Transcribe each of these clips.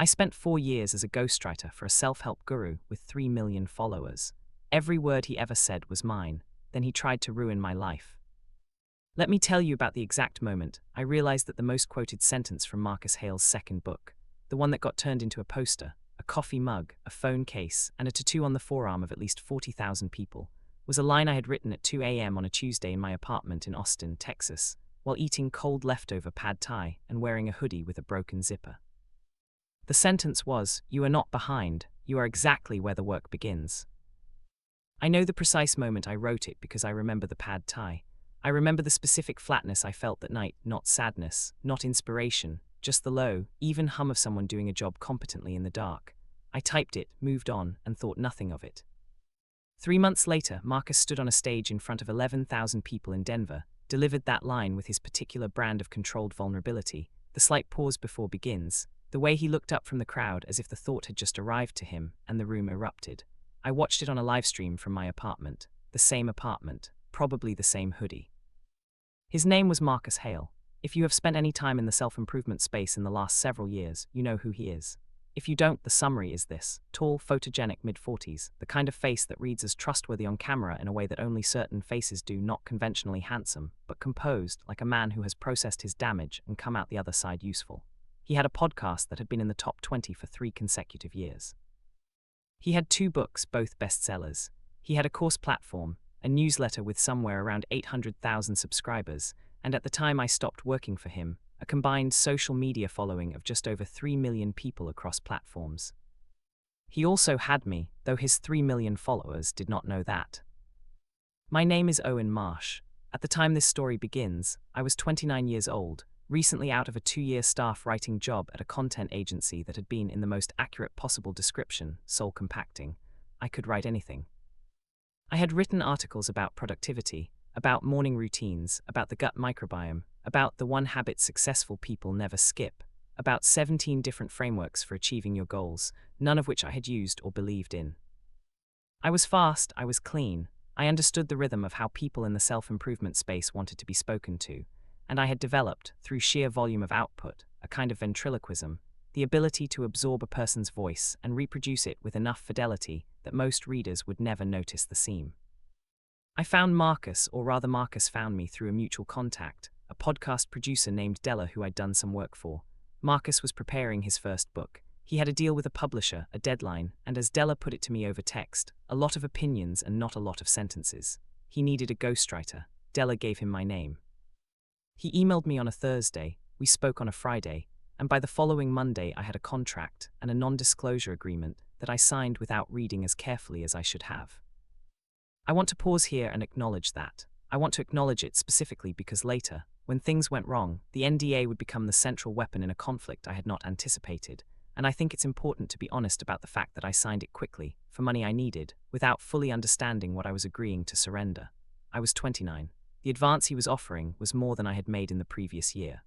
I spent 4 years as a ghostwriter for a self-help guru with 3 million followers. Every word he ever said was mine. Then he tried to ruin my life. Let me tell you about the exact moment I realized that the most quoted sentence from Marcus Hale's second book, the one that got turned into a poster, a coffee mug, a phone case, and a tattoo on the forearm of at least 40,000 people, was a line I had written at 2 a.m. on a Tuesday in my apartment in Austin, Texas, while eating cold leftover pad thai and wearing a hoodie with a broken zipper. The sentence was, "You are not behind, you are exactly where the work begins." I know the precise moment I wrote it because I remember the pad thai. I remember the specific flatness I felt that night, not sadness, not inspiration, just the low, even hum of someone doing a job competently in the dark. I typed it, moved on, and thought nothing of it. 3 months later, Marcus stood on a stage in front of 11,000 people in Denver, delivered that line with his particular brand of controlled vulnerability, the slight pause before begins, the way he looked up from the crowd as if the thought had just arrived to him, and the room erupted. I watched it on a live stream from my apartment, the same apartment, probably the same hoodie. His name was Marcus Hale. If you have spent any time in the self-improvement space in the last several years, you know who he is. If you don't, the summary is this: tall, photogenic mid-40s, the kind of face that reads as trustworthy on camera in a way that only certain faces do, not conventionally handsome, but composed, like a man who has processed his damage and come out the other side useful. He had a podcast that had been in the top 20 for 3 consecutive years. He had 2 books, both bestsellers. He had a course platform, a newsletter with somewhere around 800,000 subscribers, and at the time I stopped working for him, a combined social media following of just over 3 million people across platforms. He also had me, though his 3 million followers did not know that. My name is Owen Marsh. At the time this story begins, I was 29 years old, recently out of a 2-year staff writing job at a content agency that had been in the most accurate possible description, soul compacting. I could write anything. I had written articles about productivity, about morning routines, about the gut microbiome, about the 1 habit successful people never skip, about 17 different frameworks for achieving your goals, none of which I had used or believed in. I was fast, I was clean, I understood the rhythm of how people in the self-improvement space wanted to be spoken to, and I had developed, through sheer volume of output, a kind of ventriloquism, the ability to absorb a person's voice and reproduce it with enough fidelity that most readers would never notice the seam. I found Marcus, or rather Marcus found me through a mutual contact, a podcast producer named Della who I'd done some work for. Marcus was preparing his first book. He had a deal with a publisher, a deadline, and as Della put it to me over text, a lot of opinions and not a lot of sentences. He needed a ghostwriter. Della gave him my name. He emailed me on a Thursday, we spoke on a Friday, and by the following Monday I had a contract and a non-disclosure agreement that I signed without reading as carefully as I should have. I want to pause here and acknowledge that. I want to acknowledge it specifically because later, when things went wrong, the NDA would become the central weapon in a conflict I had not anticipated, and I think it's important to be honest about the fact that I signed it quickly, for money I needed, without fully understanding what I was agreeing to surrender. I was 29. The advance he was offering was more than I had made in the previous year.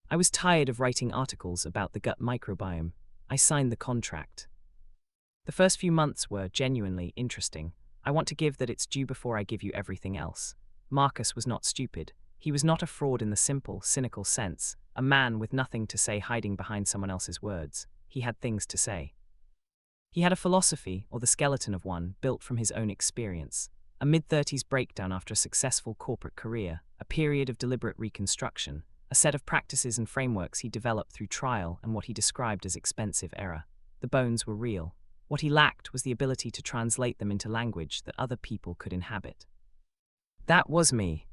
I was tired of writing articles about the gut microbiome. I signed the contract. The first few months were genuinely interesting. I want to give that it's due before I give you everything else. Marcus was not stupid. He was not a fraud in the simple, cynical sense, a man with nothing to say hiding behind someone else's words. He had things to say. He had a philosophy, or the skeleton of one, built from his own experience. A mid-30s breakdown after a successful corporate career, a period of deliberate reconstruction, a set of practices and frameworks he developed through trial and what he described as expensive error. The bones were real. What he lacked was the ability to translate them into language that other people could inhabit. That was me.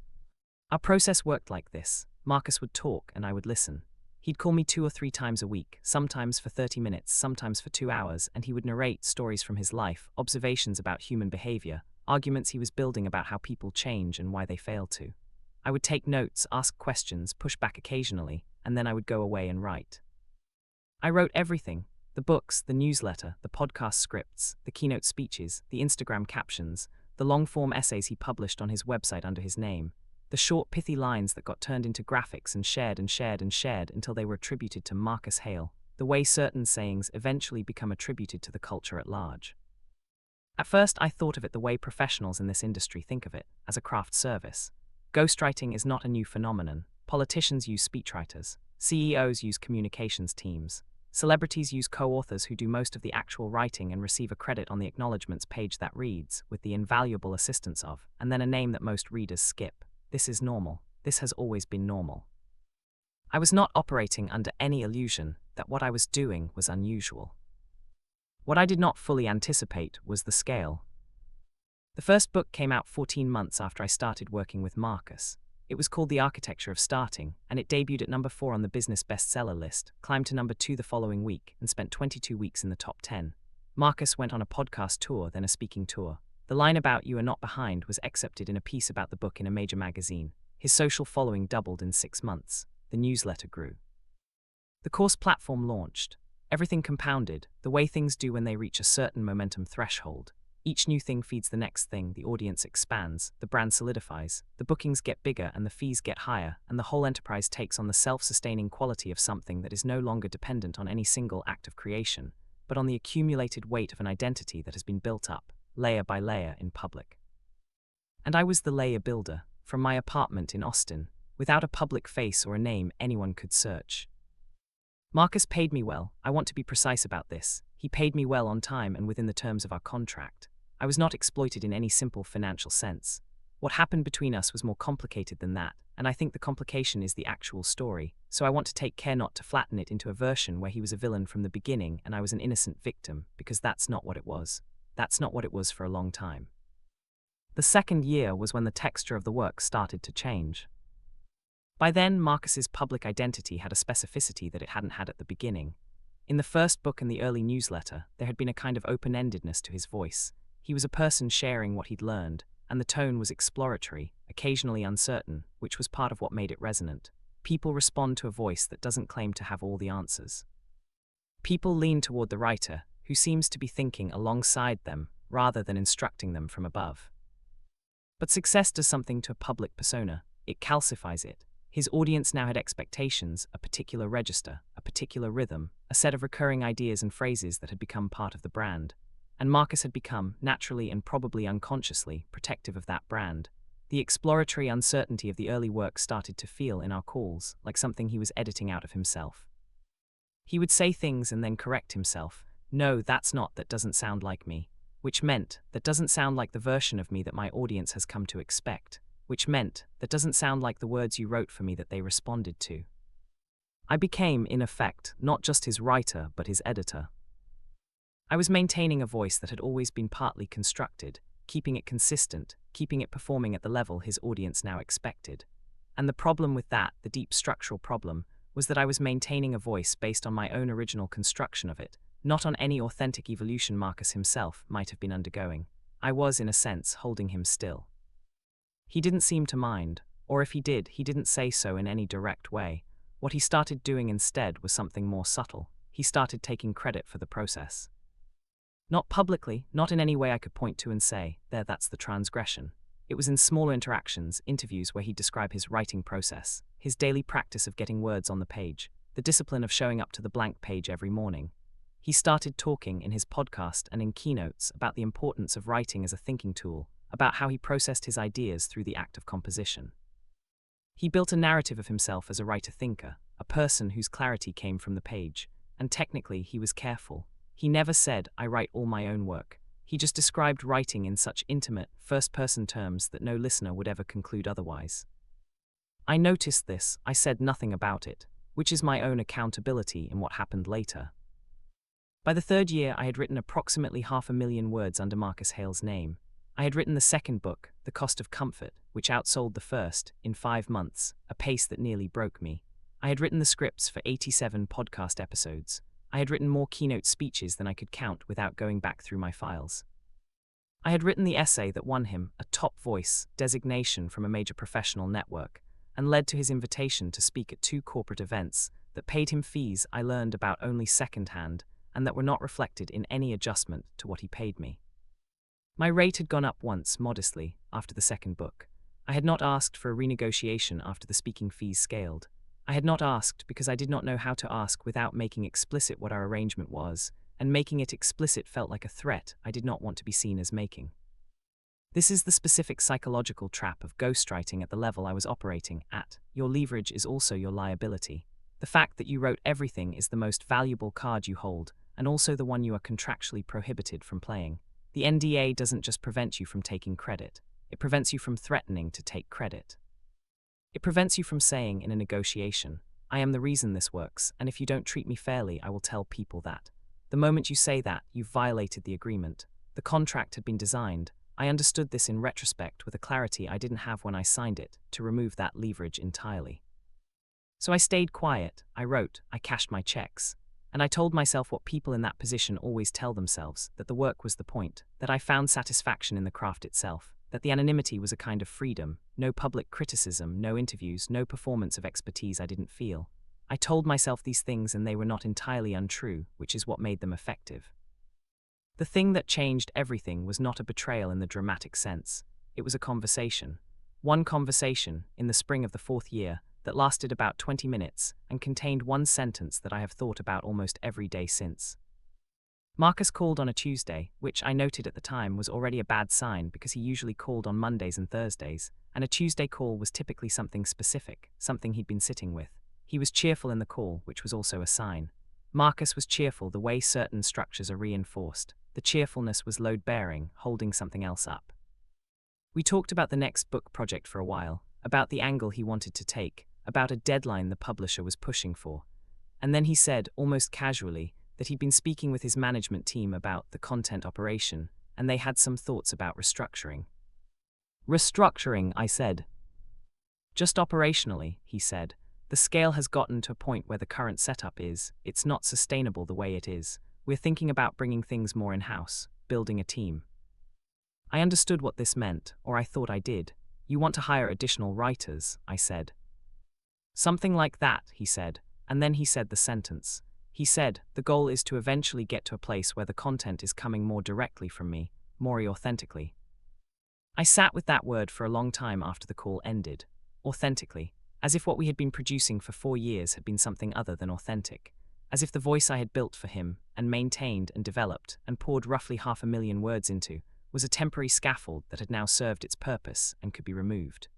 Our process worked like this. Marcus would talk and I would listen. He'd call me 2 or 3 times a week, sometimes for 30 minutes, sometimes for 2 hours, and he would narrate stories from his life, observations about human behavior, arguments he was building about how people change and why they fail to. I would take notes, ask questions, push back occasionally, and then I would go away and write. I wrote everything: the books, the newsletter, the podcast scripts, the keynote speeches, the Instagram captions, the long-form essays he published on his website under his name, the short pithy lines that got turned into graphics and shared and shared and shared until they were attributed to Marcus Hale, the way certain sayings eventually become attributed to the culture at large. At first I thought of it the way professionals in this industry think of it, as a craft service. Ghostwriting is not a new phenomenon. Politicians use speechwriters. CEOs use communications teams. Celebrities use co-authors who do most of the actual writing and receive a credit on the acknowledgements page that reads, with the invaluable assistance of, and then a name that most readers skip. This is normal. This has always been normal. I was not operating under any illusion that what I was doing was unusual. What I did not fully anticipate was the scale. The first book came out 14 months after I started working with Marcus. It was called The Architecture of Starting, and it debuted at number 4 on the business bestseller list, climbed to number 2 the following week, and spent 22 weeks in the top 10. Marcus went on a podcast tour, then a speaking tour. The line about "You are not behind" was excerpted in a piece about the book in a major magazine. His social following doubled in 6 months. The newsletter grew. The course platform launched. Everything compounded, the way things do when they reach a certain momentum threshold. Each new thing feeds the next thing, the audience expands, the brand solidifies, the bookings get bigger and the fees get higher, and the whole enterprise takes on the self-sustaining quality of something that is no longer dependent on any single act of creation, but on the accumulated weight of an identity that has been built up, layer by layer, in public. And I was the layer builder, from my apartment in Austin, without a public face or a name anyone could search. Marcus paid me well. I want to be precise about this. He paid me well on time and within the terms of our contract. I was not exploited in any simple financial sense. What happened between us was more complicated than that, and I think the complication is the actual story, so I want to take care not to flatten it into a version where he was a villain from the beginning and I was an innocent victim, because that's not what it was. That's not what it was for a long time. The second year was when the texture of the work started to change. By then, Marcus's public identity had a specificity that it hadn't had at the beginning. In the first book and the early newsletter, there had been a kind of open-endedness to his voice. He was a person sharing what he'd learned, and the tone was exploratory, occasionally uncertain, which was part of what made it resonant. People respond to a voice that doesn't claim to have all the answers. People lean toward the writer, who seems to be thinking alongside them, rather than instructing them from above. But success does something to a public persona. It calcifies it. His audience now had expectations, a particular register, a particular rhythm, a set of recurring ideas and phrases that had become part of the brand. And Marcus had become, naturally and probably unconsciously, protective of that brand. The exploratory uncertainty of the early work started to feel, in our calls, like something he was editing out of himself. He would say things and then correct himself. No, that's not, that doesn't sound like me. Which meant, that doesn't sound like the version of me that my audience has come to expect. Which meant, that doesn't sound like the words you wrote for me that they responded to. I became, in effect, not just his writer, but his editor. I was maintaining a voice that had always been partly constructed, keeping it consistent, keeping it performing at the level his audience now expected. And the problem with that, the deep structural problem, was that I was maintaining a voice based on my own original construction of it, not on any authentic evolution Marcus himself might have been undergoing. I was, in a sense, holding him still. He didn't seem to mind, or if he did, he didn't say so in any direct way. What he started doing instead was something more subtle. He started taking credit for the process. Not publicly, not in any way I could point to and say, there, that's the transgression. It was in smaller interactions, interviews where he'd describe his writing process, his daily practice of getting words on the page, the discipline of showing up to the blank page every morning. He started talking in his podcast and in keynotes about the importance of writing as a thinking tool, about how he processed his ideas through the act of composition. He built a narrative of himself as a writer-thinker, a person whose clarity came from the page, and technically he was careful. He never said, I write all my own work. He just described writing in such intimate, first-person terms that no listener would ever conclude otherwise. I noticed this, I said nothing about it, which is my own accountability in what happened later. By the third year, I had written approximately 500,000 words under Marcus Hale's name. I had written the second book, The Cost of Comfort, which outsold the first, in 5 months, a pace that nearly broke me. I had written the scripts for 87 podcast episodes. I had written more keynote speeches than I could count without going back through my files. I had written the essay that won him a top voice designation from a major professional network, and led to his invitation to speak at 2 corporate events that paid him fees I learned about only secondhand, and that were not reflected in any adjustment to what he paid me. My rate had gone up once, modestly, after the second book. I had not asked for a renegotiation after the speaking fees scaled. I had not asked because I did not know how to ask without making explicit what our arrangement was, and making it explicit felt like a threat I did not want to be seen as making. This is the specific psychological trap of ghostwriting at the level I was operating at. Your leverage is also your liability. The fact that you wrote everything is the most valuable card you hold, and also the one you are contractually prohibited from playing. The NDA doesn't just prevent you from taking credit, it prevents you from threatening to take credit. It prevents you from saying in a negotiation, I am the reason this works, and if you don't treat me fairly, I will tell people that. The moment you say that, you've violated the agreement. The contract had been designed. I understood this in retrospect with a clarity I didn't have when I signed it, to remove that leverage entirely. So I stayed quiet, I wrote, I cashed my checks. And I told myself what people in that position always tell themselves, that the work was the point, that I found satisfaction in the craft itself, that the anonymity was a kind of freedom, no public criticism, no interviews, no performance of expertise I didn't feel. I told myself these things and they were not entirely untrue, which is what made them effective. The thing that changed everything was not a betrayal in the dramatic sense. It was a conversation. One conversation, in the spring of the 4th year, that lasted about 20 minutes and contained one sentence that I have thought about almost every day since. Marcus called on a Tuesday, which I noted at the time was already a bad sign because he usually called on Mondays and Thursdays, and a Tuesday call was typically something specific, something he'd been sitting with. He was cheerful in the call, which was also a sign. Marcus was cheerful the way certain structures are reinforced. The cheerfulness was load-bearing, holding something else up. We talked about the next book project for a while, about the angle he wanted to take, about a deadline the publisher was pushing for. And then he said, almost casually, that he'd been speaking with his management team about the content operation, and they had some thoughts about restructuring. Restructuring, I said. Just operationally, he said. The scale has gotten to a point where the current setup it's not sustainable the way it is. We're thinking about bringing things more in-house, building a team. I understood what this meant, or I thought I did. You want to hire additional writers, I said. Something like that, he said, and then he said the sentence. He said, the goal is to eventually get to a place where the content is coming more directly from me, more authentically. I sat with that word for a long time after the call ended. Authentically, as if what we had been producing for 4 years had been something other than authentic, as if the voice I had built for him, and maintained and developed, and poured roughly 500,000 words into, was a temporary scaffold that had now served its purpose and could be removed.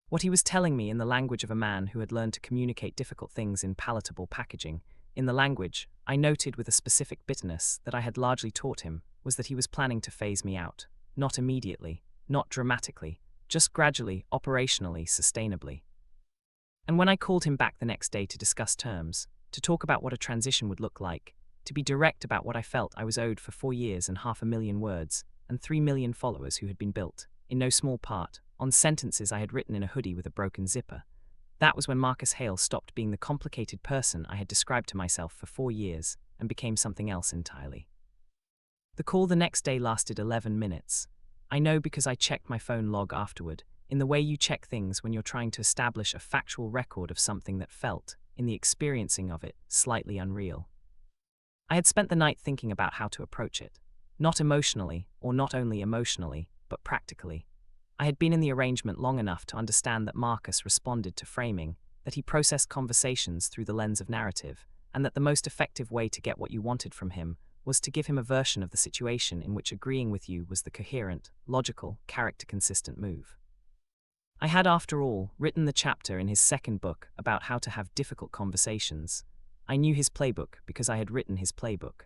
What he was telling me in the language of a man who had learned to communicate difficult things in palatable packaging, in the language, I noted with a specific bitterness that I had largely taught him, was that he was planning to phase me out, not immediately, not dramatically, just gradually, operationally, sustainably. And when I called him back the next day to discuss terms, to talk about what a transition would look like, to be direct about what I felt I was owed for 4 years and 500,000 words, and 3 million followers who had been built, in no small part, on sentences I had written in a hoodie with a broken zipper, that was when Marcus Hale stopped being the complicated person I had described to myself for 4 years and became something else entirely. The call the next day lasted 11 minutes. I know because I checked my phone log afterward, in the way you check things when you're trying to establish a factual record of something that felt, in the experiencing of it, slightly unreal. I had spent the night thinking about how to approach it. Not emotionally, or not only emotionally, but practically. I had been in the arrangement long enough to understand that Marcus responded to framing, that he processed conversations through the lens of narrative, and that the most effective way to get what you wanted from him was to give him a version of the situation in which agreeing with you was the coherent, logical, character-consistent move. I had, after all, written the chapter in his second book about how to have difficult conversations. I knew his playbook because I had written his playbook.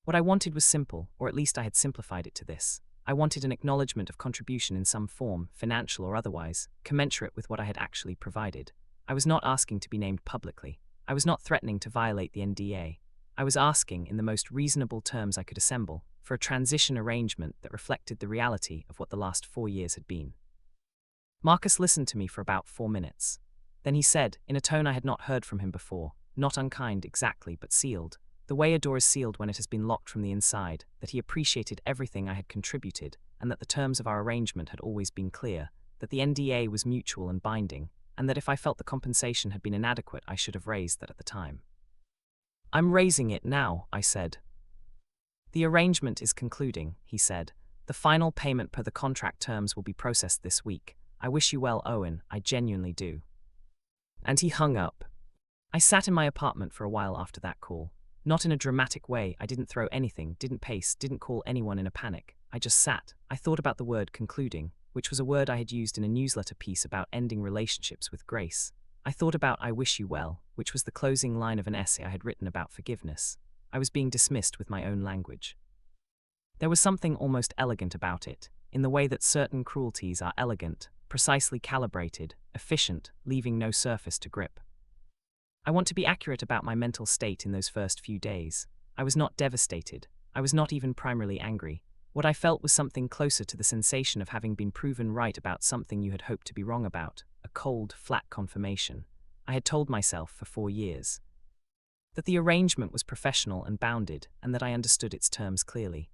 What I wanted was simple, or at least I had simplified it to this. I wanted an acknowledgement of contribution in some form, financial or otherwise, commensurate with what I had actually provided. I was not asking to be named publicly. I was not threatening to violate the NDA. I was asking, in the most reasonable terms I could assemble, for a transition arrangement that reflected the reality of what the last 4 years had been. Marcus listened to me for about 4 minutes. Then he said, in a tone I had not heard from him before, not unkind exactly, but sealed, the way a door is sealed when it has been locked from the inside, that he appreciated everything I had contributed, and that the terms of our arrangement had always been clear, that the NDA was mutual and binding, and that if I felt the compensation had been inadequate I should have raised that at the time. I'm raising it now, I said. The arrangement is concluding, he said. The final payment per the contract terms will be processed this week. I wish you well, Owen, I genuinely do. And he hung up. I sat in my apartment for a while after that call. Not in a dramatic way, I didn't throw anything, didn't pace, didn't call anyone in a panic. I just sat. I thought about the word concluding, which was a word I had used in a newsletter piece about ending relationships with grace. I thought about "I wish you well," which was the closing line of an essay I had written about forgiveness. I was being dismissed with my own language. There was something almost elegant about it, in the way that certain cruelties are elegant, precisely calibrated, efficient, leaving no surface to grip. I want to be accurate about my mental state in those first few days. I was not devastated. I was not even primarily angry. What I felt was something closer to the sensation of having been proven right about something you had hoped to be wrong about, a cold, flat confirmation. I had told myself for 4 years that the arrangement was professional and bounded, and that I understood its terms clearly.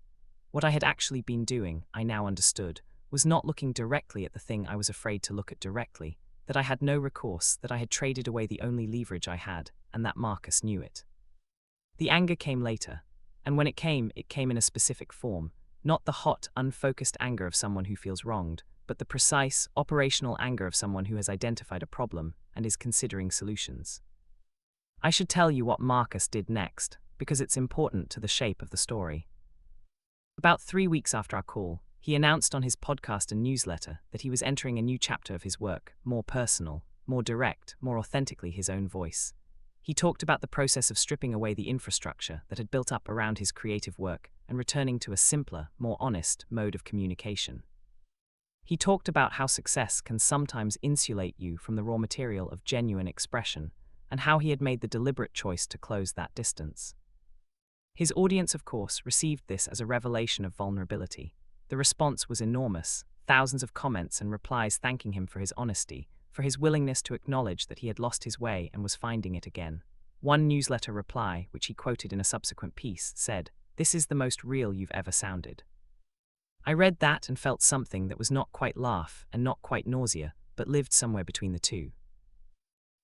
What I had actually been doing, I now understood, was not looking directly at the thing I was afraid to look at directly, that I had no recourse, that I had traded away the only leverage I had, and that Marcus knew it. The anger came later, and when it came in a specific form, not the hot, unfocused anger of someone who feels wronged, but the precise, operational anger of someone who has identified a problem and is considering solutions. I should tell you what Marcus did next, because it's important to the shape of the story. About 3 weeks after our call, he announced on his podcast and newsletter that he was entering a new chapter of his work, more personal, more direct, more authentically his own voice. He talked about the process of stripping away the infrastructure that had built up around his creative work and returning to a simpler, more honest mode of communication. He talked about how success can sometimes insulate you from the raw material of genuine expression, and how he had made the deliberate choice to close that distance. His audience, of course, received this as a revelation of vulnerability. The response was enormous, thousands of comments and replies thanking him for his honesty, for his willingness to acknowledge that he had lost his way and was finding it again. One newsletter reply, which he quoted in a subsequent piece, said, "This is the most real you've ever sounded." I read that and felt something that was not quite laugh and not quite nausea, but lived somewhere between the two.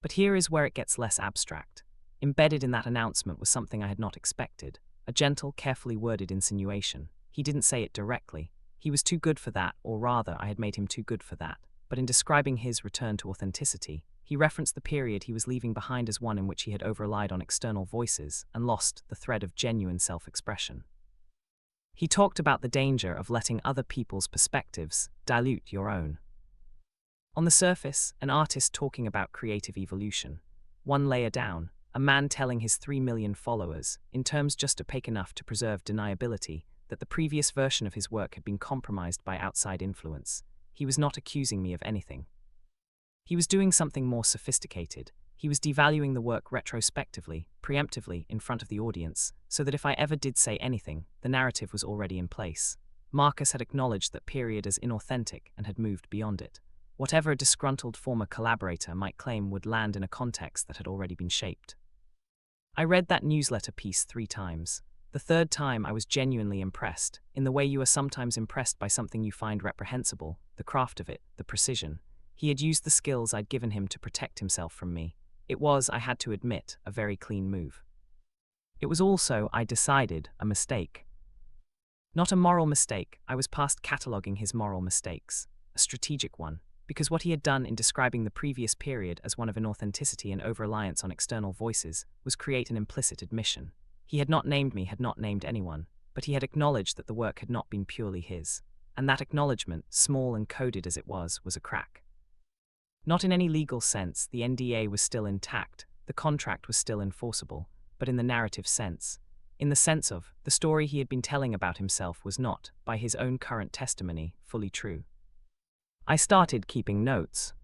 But here is where it gets less abstract. Embedded in that announcement was something I had not expected, a gentle, carefully worded insinuation. He didn't say it directly. He was too good for that, or rather, I had made him too good for that. But in describing his return to authenticity, he referenced the period he was leaving behind as one in which he had over-relied on external voices and lost the thread of genuine self-expression. He talked about the danger of letting other people's perspectives dilute your own. On the surface, an artist talking about creative evolution. One layer down, a man telling his 3 million followers, in terms just opaque enough to preserve deniability, that the previous version of his work had been compromised by outside influence. He was not accusing me of anything. He was doing something more sophisticated. He was devaluing the work retrospectively, preemptively, in front of the audience, so that if I ever did say anything, the narrative was already in place. Marcus had acknowledged that period as inauthentic and had moved beyond it. Whatever a disgruntled former collaborator might claim would land in a context that had already been shaped. I read that newsletter piece 3 times. The third time I was genuinely impressed, in the way you are sometimes impressed by something you find reprehensible, the craft of it, the precision. He had used the skills I'd given him to protect himself from me. It was, I had to admit, a very clean move. It was also, I decided, a mistake. Not a moral mistake. I was past cataloguing his moral mistakes. A strategic one. Because what he had done in describing the previous period as one of inauthenticity and over-reliance on external voices was create an implicit admission. He had not named me, had not named anyone, but he had acknowledged that the work had not been purely his. And that acknowledgement, small and coded as it was a crack. Not in any legal sense, the NDA was still intact, the contract was still enforceable, but in the narrative sense. In the sense of, the story he had been telling about himself was not, by his own current testimony, fully true. I started keeping notes.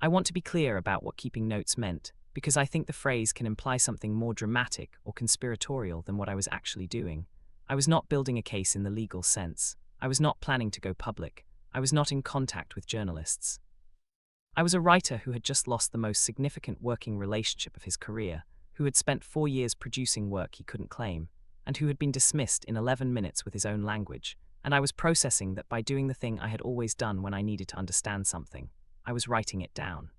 I want to be clear about what keeping notes meant, because I think the phrase can imply something more dramatic or conspiratorial than what I was actually doing. I was not building a case in the legal sense. I was not planning to go public. I was not in contact with journalists. I was a writer who had just lost the most significant working relationship of his career, who had spent 4 years producing work he couldn't claim, and who had been dismissed in 11 minutes with his own language, and I was processing that by doing the thing I had always done when I needed to understand something. I was writing it down.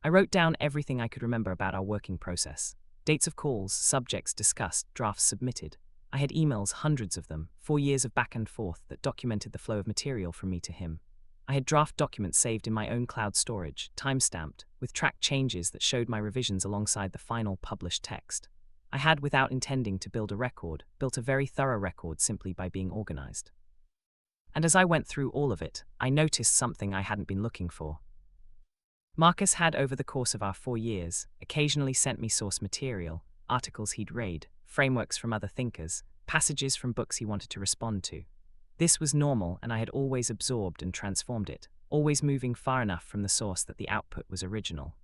I wrote down everything I could remember about our working process. Dates of calls, subjects discussed, drafts submitted. I had emails, hundreds of them, 4 years of back and forth that documented the flow of material from me to him. I had draft documents saved in my own cloud storage, time-stamped, with tracked changes that showed my revisions alongside the final published text. I had, without intending to build a record, built a very thorough record simply by being organized. And as I went through all of it, I noticed something I hadn't been looking for. Marcus had, over the course of our 4 years, occasionally sent me source material, articles he'd read, frameworks from other thinkers, passages from books he wanted to respond to. This was normal, and I had always absorbed and transformed it, always moving far enough from the source that the output was original.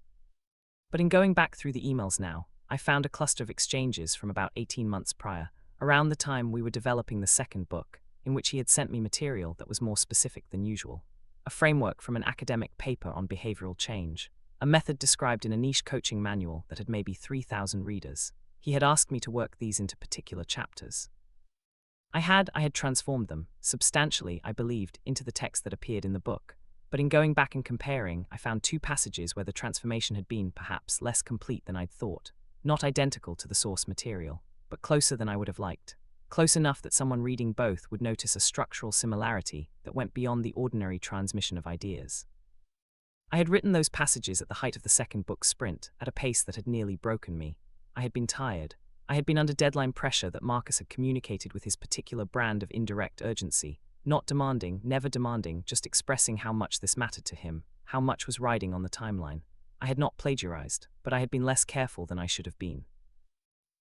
But in going back through the emails now, I found a cluster of exchanges from about 18 months prior, around the time we were developing the second book, in which he had sent me material that was more specific than usual. A framework from an academic paper on behavioral change, a method described in a niche coaching manual that had maybe 3,000 readers. He had asked me to work these into particular chapters. I had transformed them, substantially, I believed, into the text that appeared in the book. But in going back and comparing, I found 2 passages where the transformation had been, perhaps, less complete than I'd thought. Not identical to the source material, but closer than I would have liked. Close enough that someone reading both would notice a structural similarity that went beyond the ordinary transmission of ideas. I had written those passages at the height of the second book's sprint, at a pace that had nearly broken me. I had been tired. I had been under deadline pressure that Marcus had communicated with his particular brand of indirect urgency. Not demanding, never demanding, just expressing how much this mattered to him, how much was riding on the timeline. I had not plagiarized, but I had been less careful than I should have been.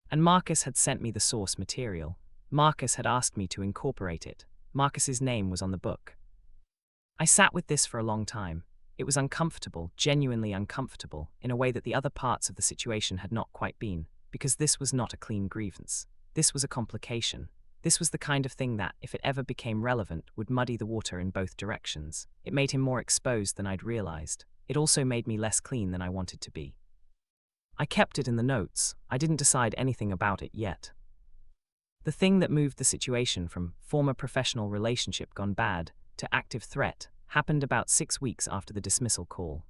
And Marcus had sent me the source material. Marcus had asked me to incorporate it. Marcus's name was on the book. I sat with this for a long time. It was uncomfortable, genuinely uncomfortable, in a way that the other parts of the situation had not quite been, because this was not a clean grievance. This was a complication. This was the kind of thing that, if it ever became relevant, would muddy the water in both directions. It made him more exposed than I'd realized. It also made me less clean than I wanted to be. I kept it in the notes. I didn't decide anything about it yet. The thing that moved the situation from former professional relationship gone bad to active threat happened about 6 weeks after the dismissal call.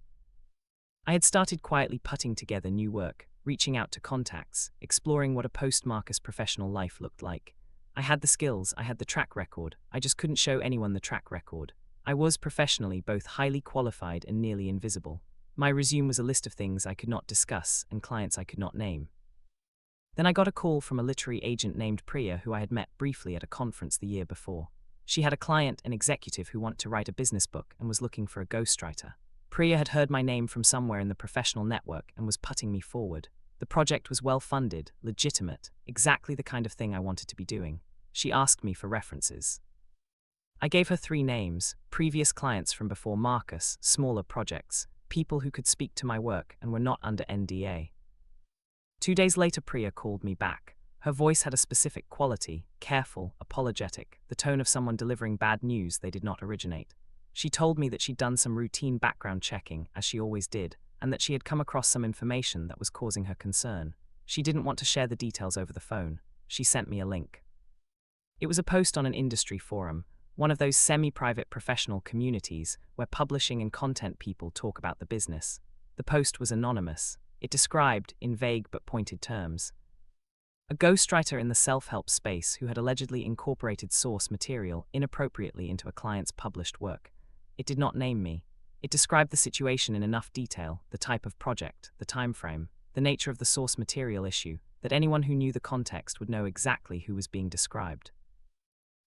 I had started quietly putting together new work, reaching out to contacts, exploring what a post-Marcus professional life looked like. I had the skills, I had the track record, I just couldn't show anyone the track record. I was professionally both highly qualified and nearly invisible. My resume was a list of things I could not discuss and clients I could not name. Then I got a call from a literary agent named Priya who I had met briefly at a conference the year before. She had a client, an executive who wanted to write a business book and was looking for a ghostwriter. Priya had heard my name from somewhere in the professional network and was putting me forward. The project was well-funded, legitimate, exactly the kind of thing I wanted to be doing. She asked me for references. I gave her 3 names, previous clients from before Marcus, smaller projects, people who could speak to my work and were not under NDA. 2 days later, Priya called me back. Her voice had a specific quality, careful, apologetic, the tone of someone delivering bad news they did not originate. She told me that she'd done some routine background checking, as she always did, and that she had come across some information that was causing her concern. She didn't want to share the details over the phone. She sent me a link. It was a post on an industry forum, one of those semi-private professional communities where publishing and content people talk about the business. The post was anonymous. It described, in vague but pointed terms, a ghostwriter in the self-help space who had allegedly incorporated source material inappropriately into a client's published work. It did not name me. It described the situation in enough detail, the type of project, the time frame, the nature of the source material issue, that anyone who knew the context would know exactly who was being described.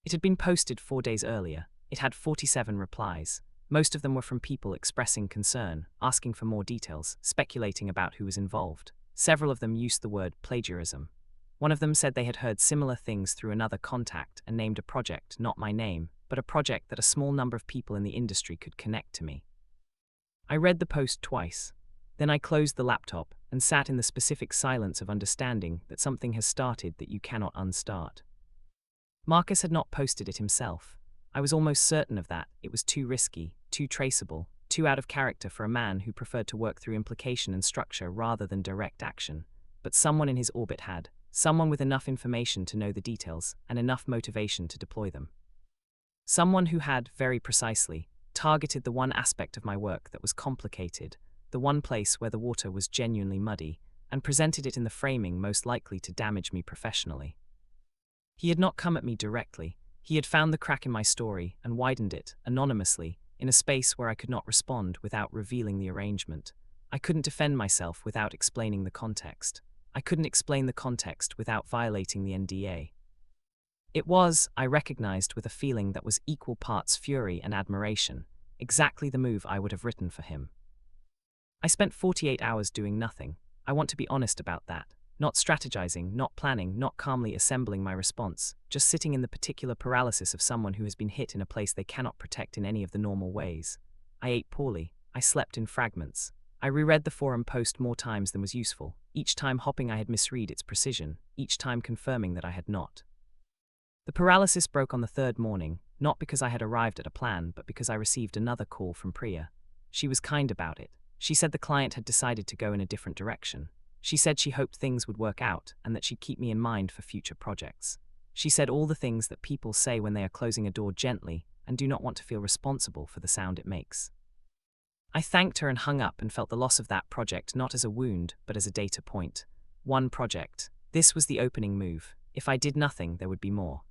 It had been posted 4 days earlier. It had 47 replies. Most of them were from people expressing concern, asking for more details, speculating about who was involved. Several of them used the word plagiarism. One of them said they had heard similar things through another contact and named a project, not my name, but a project that a small number of people in the industry could connect to me. I read the post twice. Then I closed the laptop and sat in the specific silence of understanding that something has started that you cannot unstart. Marcus had not posted it himself. I was almost certain of that. It was too risky, too traceable, too out of character for a man who preferred to work through implication and structure rather than direct action. But someone in his orbit had. Someone with enough information to know the details and enough motivation to deploy them. Someone who had, very precisely, targeted the one aspect of my work that was complicated, the one place where the water was genuinely muddy, and presented it in the framing most likely to damage me professionally. He had not come at me directly. He had found the crack in my story and widened it, anonymously, in a space where I could not respond without revealing the arrangement. I couldn't defend myself without explaining the context. I couldn't explain the context without violating the NDA. It was, I recognized with a feeling that was equal parts fury and admiration, exactly the move I would have written for him. I spent 48 hours doing nothing. I want to be honest about that. Not strategizing, not planning, not calmly assembling my response, just sitting in the particular paralysis of someone who has been hit in a place they cannot protect in any of the normal ways. I ate poorly. I slept in fragments. I reread the forum post more times than was useful, each time hoping I had misread its precision, each time confirming that I had not. The paralysis broke on the third morning, not because I had arrived at a plan, but because I received another call from Priya. She was kind about it. She said the client had decided to go in a different direction. She said she hoped things would work out and that she'd keep me in mind for future projects. She said all the things that people say when they are closing a door gently and do not want to feel responsible for the sound it makes. I thanked her and hung up and felt the loss of that project not as a wound, but as a data point. One project. This was the opening move. If I did nothing, there would be more.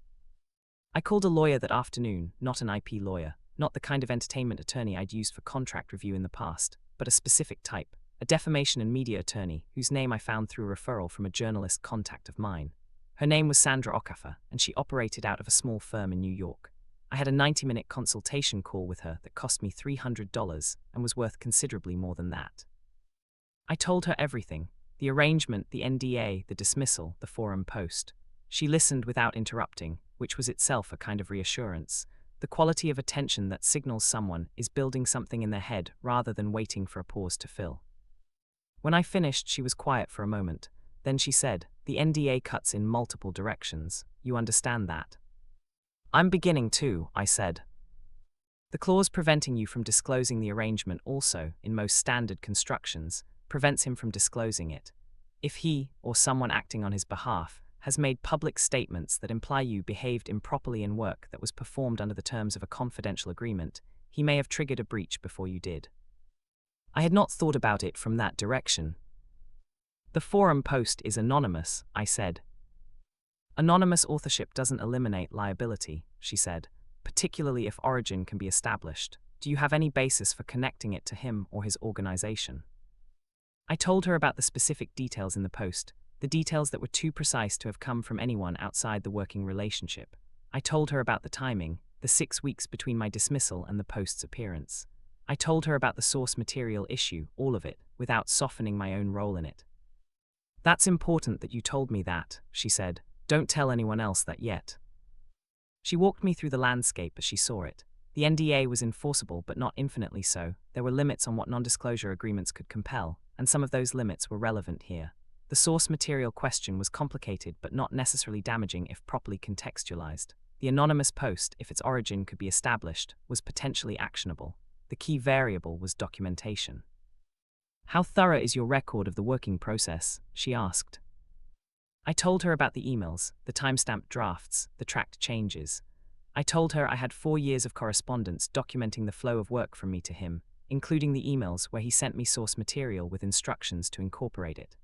I called a lawyer that afternoon, not an IP lawyer, not the kind of entertainment attorney I'd used for contract review in the past, but a specific type, a defamation and media attorney whose name I found through a referral from a journalist contact of mine. Her name was Sandra Okafor, and she operated out of a small firm in New York. I had a 90-minute consultation call with her that cost me $300 and was worth considerably more than that. I told her everything, the arrangement, the NDA, the dismissal, the forum post. She listened without interrupting, which was itself a kind of reassurance. The quality of attention that signals someone is building something in their head rather than waiting for a pause to fill. When I finished, she was quiet for a moment. Then she said, "The NDA cuts in multiple directions. You understand that?" "I'm beginning to," I said. "The clause preventing you from disclosing the arrangement also, in most standard constructions, prevents him from disclosing it. If he, or someone acting on his behalf, has made public statements that imply you behaved improperly in work that was performed under the terms of a confidential agreement, he may have triggered a breach before you did." I had not thought about it from that direction. "The forum post is anonymous," I said. "Anonymous authorship doesn't eliminate liability," she said, "particularly if origin can be established. Do you have any basis for connecting it to him or his organization?" I told her about the specific details in the post, the details that were too precise to have come from anyone outside the working relationship. I told her about the timing, the 6 weeks between my dismissal and the post's appearance. I told her about the source material issue, all of it, without softening my own role in it. "That's important that you told me that," she said. "Don't tell anyone else that yet." She walked me through the landscape as she saw it. The NDA was enforceable but not infinitely so. There were limits on what non-disclosure agreements could compel, and some of those limits were relevant here. The source material question was complicated but not necessarily damaging if properly contextualized. The anonymous post, if its origin could be established, was potentially actionable. The key variable was documentation. "How thorough is your record of the working process?" she asked. I told her about the emails, the timestamped drafts, the tracked changes. I told her I had 4 years of correspondence documenting the flow of work from me to him, including the emails where he sent me source material with instructions to incorporate it.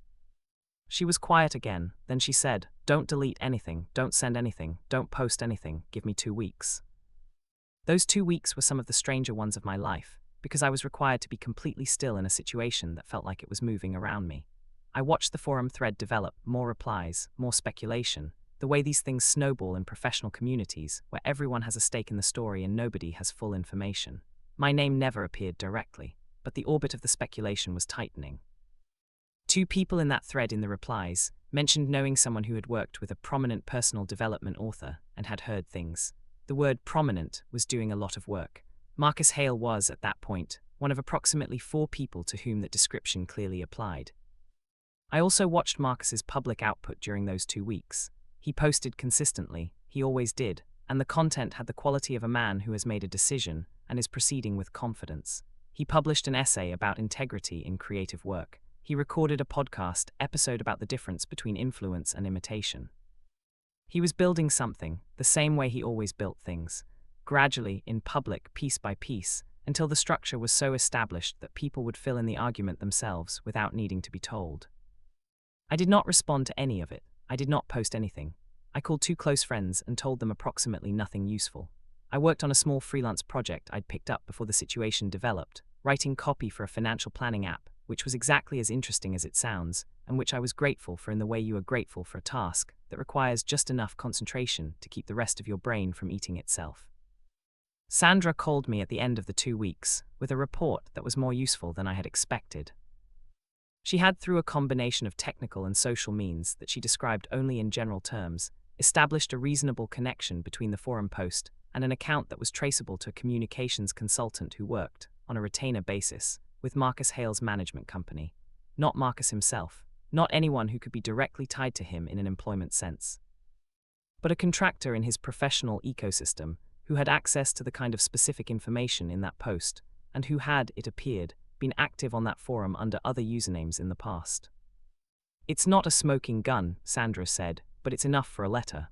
She was quiet again, then she said, "Don't delete anything, don't send anything, don't post anything, give me 2 weeks." Those 2 weeks were some of the stranger ones of my life, because I was required to be completely still in a situation that felt like it was moving around me. I watched the forum thread develop, more replies, more speculation, the way these things snowball in professional communities where everyone has a stake in the story and nobody has full information. My name never appeared directly, but the orbit of the speculation was tightening. 2 people in that thread in the replies mentioned knowing someone who had worked with a prominent personal development author and had heard things. The word prominent was doing a lot of work. Marcus Hale was, at that point, one of approximately 4 people to whom that description clearly applied. I also watched Marcus's public output during those 2 weeks. He posted consistently, he always did, and the content had the quality of a man who has made a decision and is proceeding with confidence. He published an essay about integrity in creative work. He recorded a podcast episode about the difference between influence and imitation. He was building something, the same way he always built things, gradually, in public, piece by piece, until the structure was so established that people would fill in the argument themselves without needing to be told. I did not respond to any of it. I did not post anything. I called 2 close friends and told them approximately nothing useful. I worked on a small freelance project I'd picked up before the situation developed, writing copy for a financial planning app, which was exactly as interesting as it sounds, and which I was grateful for in the way you are grateful for a task that requires just enough concentration to keep the rest of your brain from eating itself. Sandra called me at the end of the 2 weeks with a report that was more useful than I had expected. She had, through a combination of technical and social means that she described only in general terms, established a reasonable connection between the forum post and an account that was traceable to a communications consultant who worked, on a retainer basis, with Marcus Hale's management company. Not Marcus himself, not anyone who could be directly tied to him in an employment sense, but a contractor in his professional ecosystem who had access to the kind of specific information in that post, and who had, it appeared, been active on that forum under other usernames in the past. "It's not a smoking gun," Sandra said, "but it's enough for a letter."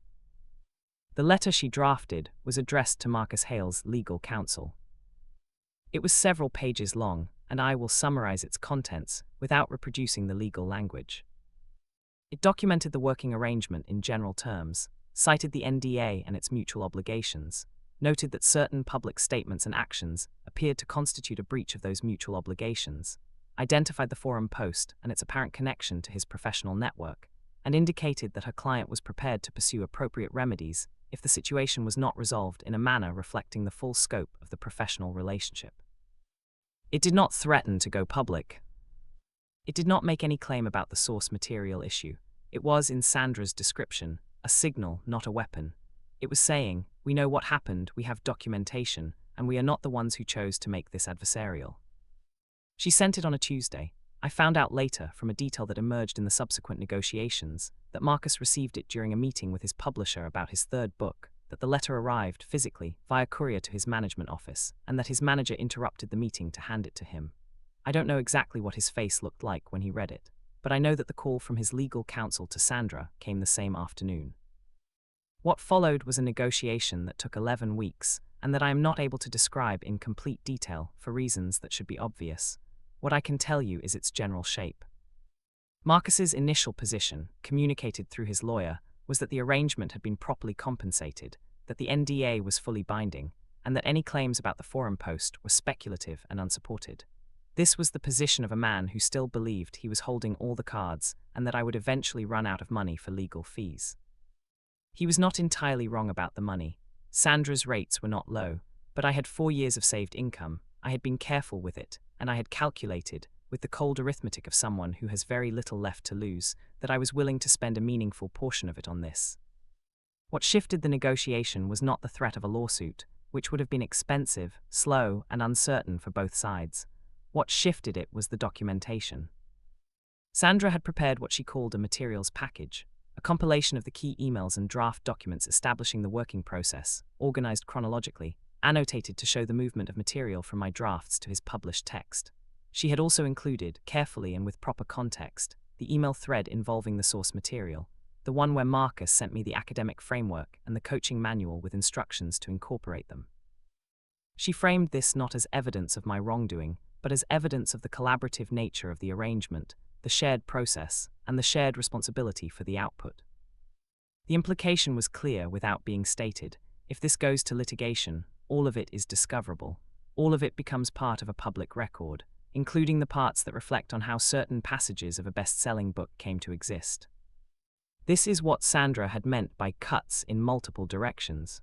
The letter she drafted was addressed to Marcus Hale's legal counsel. It was several pages long, and I will summarize its contents without reproducing the legal language. It documented the working arrangement in general terms, cited the NDA and its mutual obligations, noted that certain public statements and actions appeared to constitute a breach of those mutual obligations, identified the forum post and its apparent connection to his professional network, and indicated that her client was prepared to pursue appropriate remedies if the situation was not resolved in a manner reflecting the full scope of the professional relationship. It did not threaten to go public. It did not make any claim about the source material issue. It was, in Sandra's description, a signal, not a weapon. It was saying, "We know what happened, we have documentation, and we are not the ones who chose to make this adversarial." She sent it on a Tuesday. I found out later, from a detail that emerged in the subsequent negotiations, that Marcus received it during a meeting with his publisher about his third book, that the letter arrived physically, via courier to his management office, and that his manager interrupted the meeting to hand it to him. I don't know exactly what his face looked like when he read it, but I know that the call from his legal counsel to Sandra came the same afternoon. What followed was a negotiation that took 11 weeks, and that I am not able to describe in complete detail for reasons that should be obvious. What I can tell you is its general shape. Marcus's initial position, communicated through his lawyer, was that the arrangement had been properly compensated, that the NDA was fully binding, and that any claims about the forum post were speculative and unsupported. This was the position of a man who still believed he was holding all the cards and that I would eventually run out of money for legal fees. He was not entirely wrong about the money. Sandra's rates were not low, but I had 4 years of saved income, I had been careful with it, and I had calculated, with the cold arithmetic of someone who has very little left to lose, that I was willing to spend a meaningful portion of it on this. What shifted the negotiation was not the threat of a lawsuit, which would have been expensive, slow, and uncertain for both sides. What shifted it was the documentation. Sandra had prepared what she called a materials package, a compilation of the key emails and draft documents establishing the working process, organized chronologically, annotated to show the movement of material from my drafts to his published text. She had also included, carefully and with proper context, the email thread involving the source material, the one where Marcus sent me the academic framework and the coaching manual with instructions to incorporate them. She framed this not as evidence of my wrongdoing, but as evidence of the collaborative nature of the arrangement, the shared process, and the shared responsibility for the output. The implication was clear without being stated. If this goes to litigation, all of it is discoverable. All of it becomes part of a public record, including the parts that reflect on how certain passages of a best-selling book came to exist. This is what Sandra had meant by cuts in multiple directions.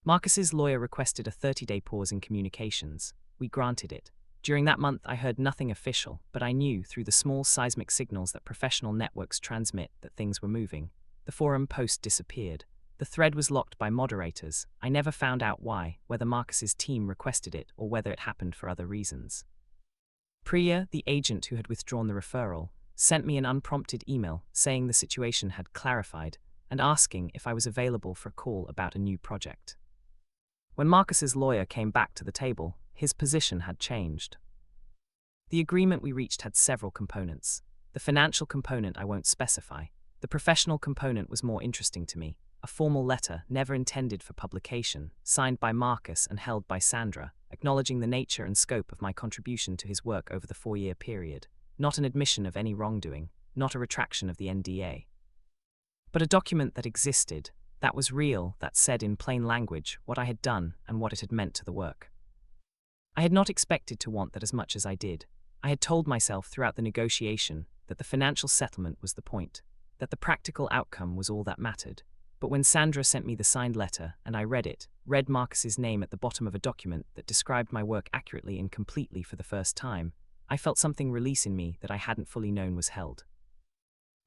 Marcus's lawyer requested a 30-day pause in communications. We granted it. During that month I heard nothing official, but I knew through the small seismic signals that professional networks transmit that things were moving. The forum post disappeared. The thread was locked by moderators. I never found out why, whether Marcus's team requested it or whether it happened for other reasons. Priya, the agent who had withdrawn the referral, sent me an unprompted email saying the situation had clarified and asking if I was available for a call about a new project. When Marcus's lawyer came back to the table, his position had changed. The agreement we reached had several components. The financial component I won't specify. The professional component was more interesting to me. A formal letter, never intended for publication, signed by Marcus and held by Sandra, acknowledging the nature and scope of my contribution to his work over the 4-year period. Not an admission of any wrongdoing, not a retraction of the NDA. But a document that existed, that was real, that said in plain language what I had done and what it had meant to the work. I had not expected to want that as much as I did. I had told myself throughout the negotiation that the financial settlement was the point, that the practical outcome was all that mattered. But when Sandra sent me the signed letter and I read Marcus's name at the bottom of a document that described my work accurately and completely for the first time, I felt something release in me that I hadn't fully known was held.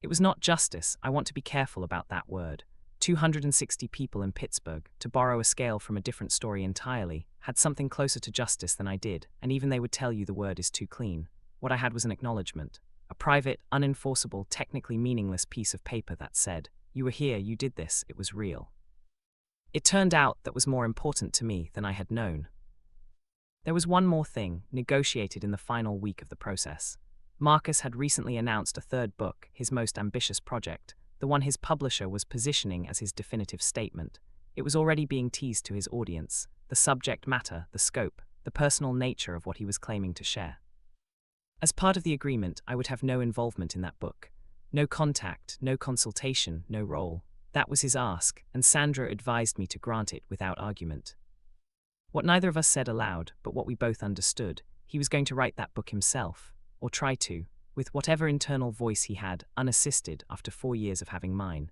It was not justice. I want to be careful about that word. 260 people in Pittsburgh, to borrow a scale from a different story entirely, had something closer to justice than I did, and even they would tell you the word is too clean. What I had was an acknowledgement, a private, unenforceable, technically meaningless piece of paper that said, "You were here, you did this, it was real." It turned out that was more important to me than I had known. There was one more thing, negotiated in the final week of the process. Marcus had recently announced a third book, his most ambitious project, the one his publisher was positioning as his definitive statement. It was already being teased to his audience, the subject matter, the scope, the personal nature of what he was claiming to share. As part of the agreement, I would have no involvement in that book. No contact, no consultation, no role. That was his ask, and Sandra advised me to grant it without argument. What neither of us said aloud, but what we both understood, he was going to write that book himself, or try to, with whatever internal voice he had, unassisted after 4 years of having mine.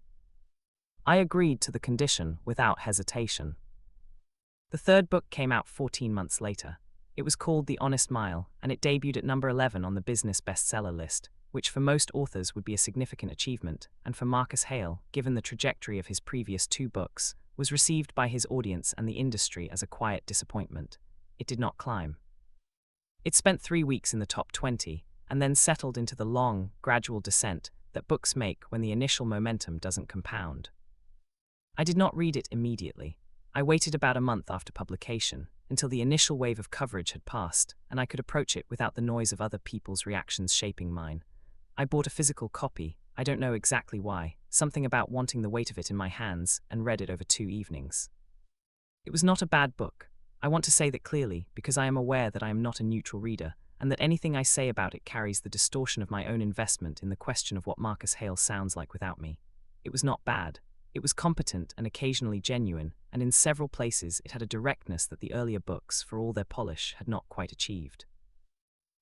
I agreed to the condition without hesitation. The third book came out 14 months later. It was called The Honest Mile, and it debuted at number 11 on the business bestseller list, which for most authors would be a significant achievement, and for Marcus Hale, given the trajectory of his previous 2 books, was received by his audience and the industry as a quiet disappointment. It did not climb. It spent 3 weeks in the top 20, and then settled into the long, gradual descent that books make when the initial momentum doesn't compound. I did not read it immediately. I waited about a month after publication, until the initial wave of coverage had passed, and I could approach it without the noise of other people's reactions shaping mine. I bought a physical copy, I don't know exactly why, something about wanting the weight of it in my hands, and read it over 2 evenings. It was not a bad book. I want to say that clearly, because I am aware that I am not a neutral reader, and that anything I say about it carries the distortion of my own investment in the question of what Marcus Hale sounds like without me. It was not bad. It was competent and occasionally genuine, and in several places it had a directness that the earlier books, for all their polish, had not quite achieved.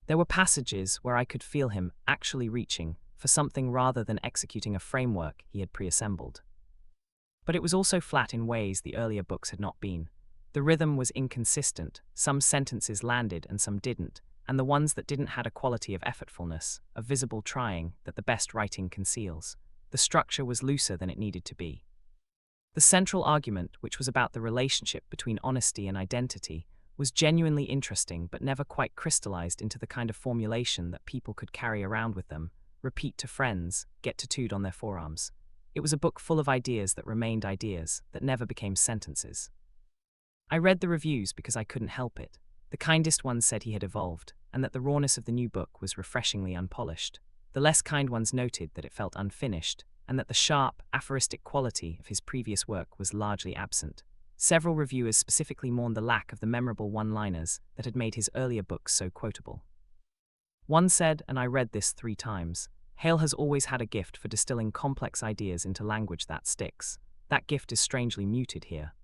There were passages where I could feel him actually reaching for something rather than executing a framework he had preassembled. But it was also flat in ways the earlier books had not been. The rhythm was inconsistent, some sentences landed and some didn't, and the ones that didn't had a quality of effortfulness, of visible trying, that the best writing conceals. The structure was looser than it needed to be. The central argument, which was about the relationship between honesty and identity, was genuinely interesting but never quite crystallized into the kind of formulation that people could carry around with them, repeat to friends, get tattooed on their forearms. It was a book full of ideas that remained ideas, that never became sentences. I read the reviews because I couldn't help it. The kindest ones said he had evolved, and that the rawness of the new book was refreshingly unpolished. The less kind ones noted that it felt unfinished, and that the sharp, aphoristic quality of his previous work was largely absent. Several reviewers specifically mourned the lack of the memorable one-liners that had made his earlier books so quotable. One said, and I read this 3 times, Hale has always had a gift for distilling complex ideas into language that sticks. That gift is strangely muted here.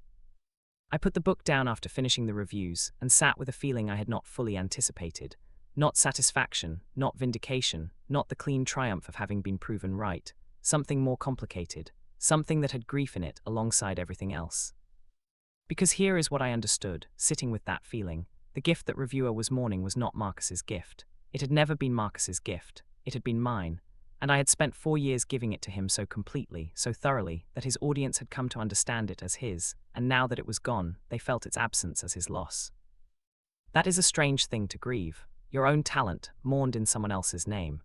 I put the book down after finishing the reviews and sat with a feeling I had not fully anticipated. Not satisfaction, not vindication, not the clean triumph of having been proven right. Something more complicated, something that had grief in it alongside everything else. Because here is what I understood, sitting with that feeling. The gift that reviewer was mourning was not Marcus's gift. It had never been Marcus's gift. It had been mine. And I had spent 4 years giving it to him so completely, so thoroughly, that his audience had come to understand it as his, and now that it was gone, they felt its absence as his loss. That is a strange thing to grieve. Your own talent, mourned in someone else's name.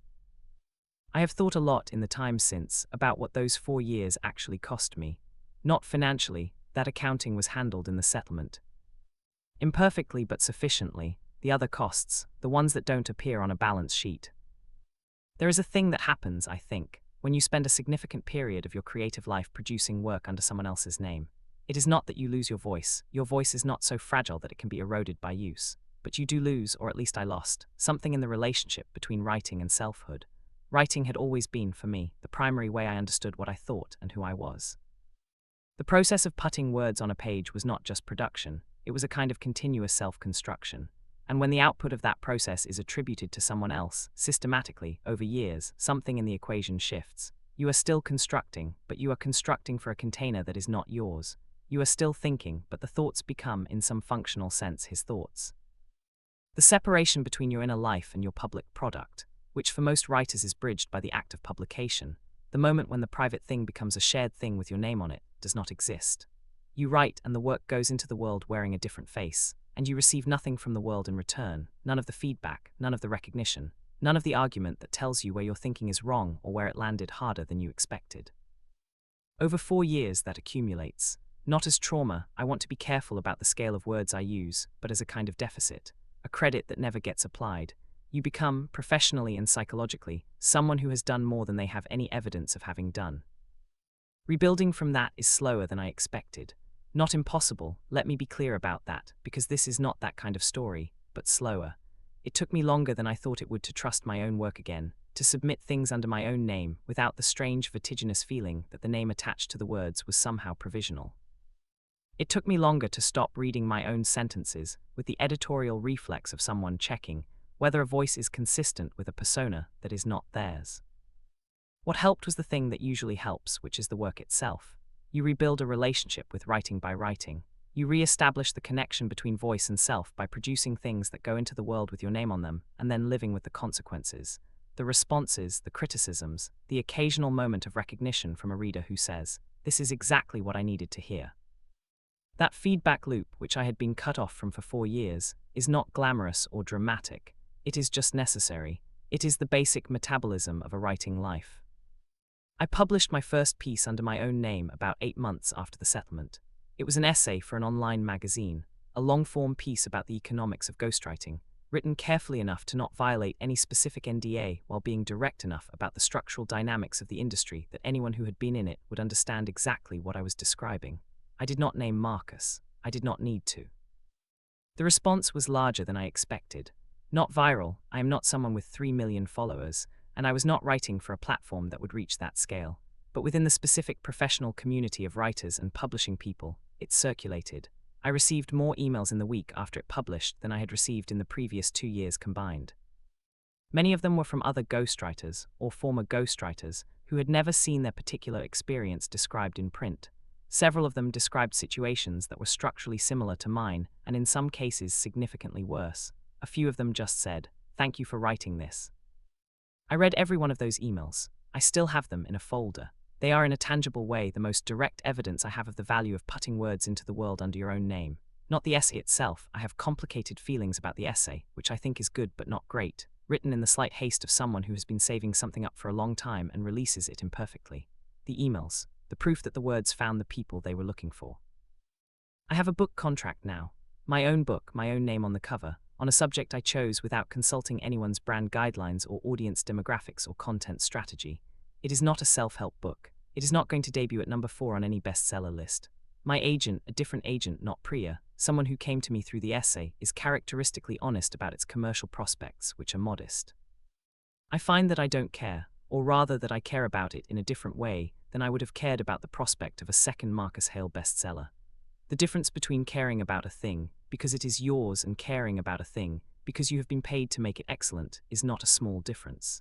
I have thought a lot in the time since about what those 4 years actually cost me. Not financially, that accounting was handled in the settlement. Imperfectly but sufficiently, the other costs, the ones that don't appear on a balance sheet. There is a thing that happens, I think, when you spend a significant period of your creative life producing work under someone else's name. It is not that you lose your voice is not so fragile that it can be eroded by use. But you do lose, or at least I lost, something in the relationship between writing and selfhood. Writing had always been, for me, the primary way I understood what I thought and who I was. The process of putting words on a page was not just production, it was a kind of continuous self-construction. And when the output of that process is attributed to someone else, systematically, over years, something in the equation shifts. You are still constructing, but you are constructing for a container that is not yours. You are still thinking, but the thoughts become, in some functional sense, his thoughts. The separation between your inner life and your public product, which for most writers is bridged by the act of publication, the moment when the private thing becomes a shared thing with your name on it, does not exist. You write and the work goes into the world wearing a different face, and you receive nothing from the world in return, none of the feedback, none of the recognition, none of the argument that tells you where your thinking is wrong or where it landed harder than you expected. Over 4 years that accumulates. Not as trauma, I want to be careful about the scale of words I use, but as a kind of deficit, a credit that never gets applied. You become, professionally and psychologically, someone who has done more than they have any evidence of having done. Rebuilding from that is slower than I expected. Not impossible, let me be clear about that, because this is not that kind of story, but slower. It took me longer than I thought it would to trust my own work again, to submit things under my own name without the strange vertiginous feeling that the name attached to the words was somehow provisional. It took me longer to stop reading my own sentences with the editorial reflex of someone checking whether a voice is consistent with a persona that is not theirs. What helped was the thing that usually helps, which is the work itself. You rebuild a relationship with writing by writing. You re-establish the connection between voice and self by producing things that go into the world with your name on them, and then living with the consequences, the responses, the criticisms, the occasional moment of recognition from a reader who says, "This is exactly what I needed to hear." That feedback loop, which I had been cut off from for 4 years, is not glamorous or dramatic. It is just necessary. It is the basic metabolism of a writing life. I published my first piece under my own name about 8 months after the settlement. It was an essay for an online magazine, a long-form piece about the economics of ghostwriting, written carefully enough to not violate any specific NDA while being direct enough about the structural dynamics of the industry that anyone who had been in it would understand exactly what I was describing. I did not name Marcus. I did not need to. The response was larger than I expected. Not viral, I am not someone with 3 million followers, and I was not writing for a platform that would reach that scale. But within the specific professional community of writers and publishing people, it circulated. I received more emails in the week after it published than I had received in the previous 2 years combined. Many of them were from other ghostwriters or former ghostwriters who had never seen their particular experience described in print. Several of them described situations that were structurally similar to mine and in some cases significantly worse. A few of them just said, "Thank you for writing this." I read every one of those emails. I still have them in a folder. They are in a tangible way the most direct evidence I have of the value of putting words into the world under your own name. Not the essay itself. I have complicated feelings about the essay, which I think is good but not great, written in the slight haste of someone who has been saving something up for a long time and releases it imperfectly. The emails, the proof that the words found the people they were looking for. I have a book contract now. My own book, my own name on the cover, on a subject I chose without consulting anyone's brand guidelines or audience demographics or content strategy. It is not a self-help book. It is not going to debut at number 4 on any bestseller list. My agent, a different agent, not Priya, someone who came to me through the essay, is characteristically honest about its commercial prospects, which are modest. I find that I don't care, or rather that I care about it in a different way than I would have cared about the prospect of a second Marcus Hale bestseller. The difference between caring about a thing, because it is yours, and caring about a thing, because you have been paid to make it excellent, is not a small difference.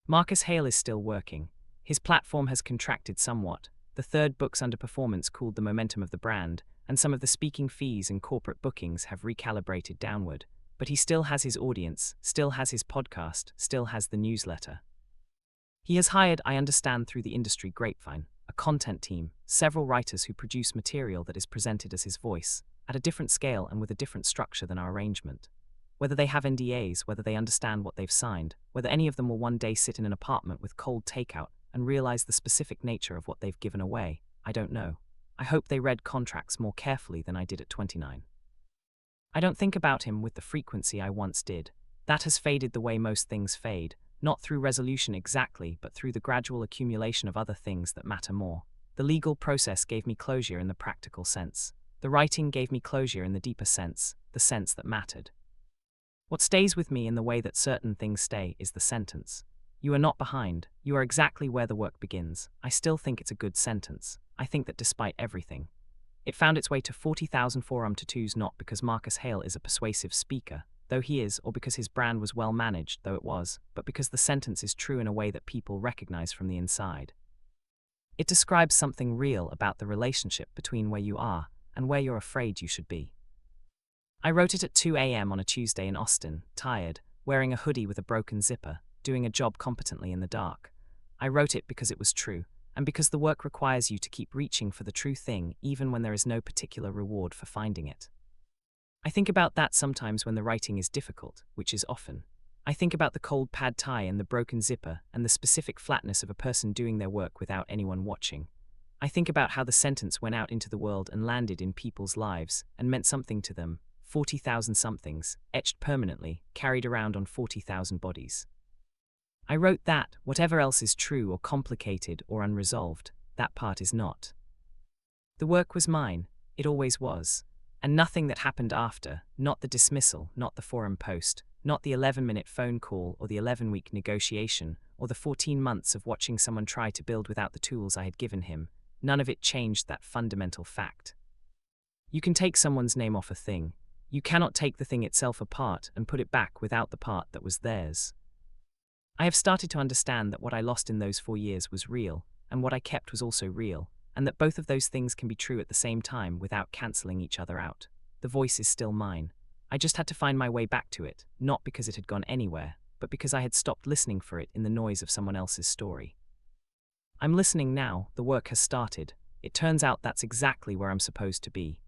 Marcus Hale is still working. His platform has contracted somewhat. The third book's underperformance cooled the momentum of the brand, and some of the speaking fees and corporate bookings have recalibrated downward. But he still has his audience, still has his podcast, still has the newsletter. He has hired, I understand through the industry grapevine, a content team, several writers who produce material that is presented as his voice, at a different scale and with a different structure than our arrangement. Whether they have NDAs, whether they understand what they've signed, whether any of them will one day sit in an apartment with cold takeout and realize the specific nature of what they've given away, I don't know. I hope they read contracts more carefully than I did at 29. I don't think about him with the frequency I once did. That has faded the way most things fade, not through resolution exactly, but through the gradual accumulation of other things that matter more. The legal process gave me closure in the practical sense. The writing gave me closure in the deeper sense, the sense that mattered. What stays with me in the way that certain things stay is the sentence. You are not behind. You are exactly where the work begins. I still think it's a good sentence. I think that despite everything, it found its way to 40,000 forum tattoos not because Marcus Hale is a persuasive speaker. though he is, or because his brand was well managed, though it was, but because the sentence is true in a way that people recognize from the inside. It describes something real about the relationship between where you are and where you're afraid you should be. I wrote it at 2 a.m. on a Tuesday in Austin, tired, wearing a hoodie with a broken zipper, doing a job competently in the dark. I wrote it because it was true, and because the work requires you to keep reaching for the true thing even when there is no particular reward for finding it. I think about that sometimes when the writing is difficult, which is often. I think about the cold pad thai and the broken zipper and the specific flatness of a person doing their work without anyone watching. I think about how the sentence went out into the world and landed in people's lives and meant something to them, 40,000 somethings, etched permanently, carried around on 40,000 bodies. I wrote that, whatever else is true or complicated or unresolved, that part is not. The work was mine, it always was, and nothing that happened after, not the dismissal, not the forum post, not the 11-minute phone call or the 11-week negotiation, or the 14 months of watching someone try to build without the tools I had given him, none of it changed that fundamental fact. You can take someone's name off a thing. You cannot take the thing itself apart and put it back without the part that was theirs. I have started to understand that what I lost in those 4 years was real, and what I kept was also real, and that both of those things can be true at the same time without cancelling each other out. The voice is still mine. I just had to find my way back to it, not because it had gone anywhere, but because I had stopped listening for it in the noise of someone else's story. I'm listening now, the work has started. It turns out that's exactly where I'm supposed to be.